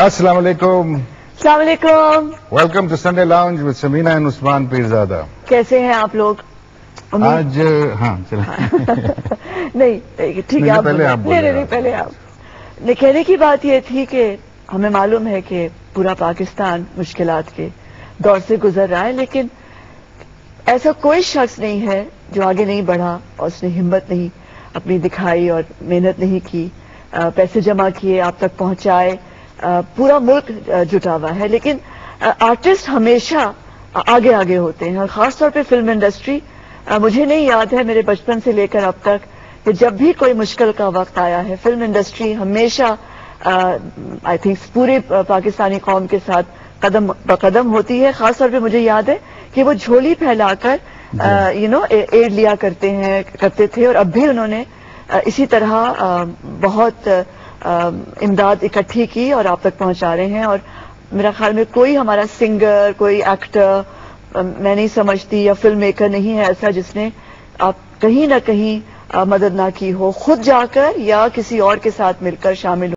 السلام علیکم. السلام علیکم. Welcome to Sunday lounge with Samina and Usman Pirzada. کیسے ہیں آپ لوگ؟ آج ہاں نہیں ٹھیک ہے، آپ پہلے آپ. کہنے کی بات یہ تھی کہ ہمیں معلوم ہے کہ پورا پاکستان مشکلات کے دور سے گزر رہا ہے، لیکن ایسا کوئی شخص نہیں ہے جو آگے نہیں بڑھا اور اس نے ہمت نہیں اپنی دکھائی اور محنت نہیں کی، پیسے جمع کیے، آپ تک پہنچائے. پورا ملک جٹا ہوا ہے، لیکن آرٹسٹ ہمیشہ آگے آگے ہوتے ہیں، اور خاص طور پہ فلم انڈسٹری. مجھے نہیں یاد ہے میرے بچپن سے لے کر اب تک کہ جب بھی کوئی مشکل کا وقت آیا ہے فلم انڈسٹری ہمیشہ آئی تھنک پورے پاکستانی قوم کے ساتھ قدم بقدم ہوتی ہے. خاص طور پہ مجھے یاد ہے کہ وہ جھولی پھیلا کر ایڈ لیا کرتے تھے، اور اب بھی انہوں نے اسی طرح بہت امداد اکٹھی کی اور آپ تک پہنچا رہے ہیں. اور میرا خیال میں کوئی ہمارا سنگر، کوئی ایکٹر میں نہیں سمجھتی یا فلم میکر نہیں ہے ایسا جس نے آپ کہیں نہ کہیں مدد نہ کی ہو، خود جا کر یا کسی اور کے ساتھ مل کر شامل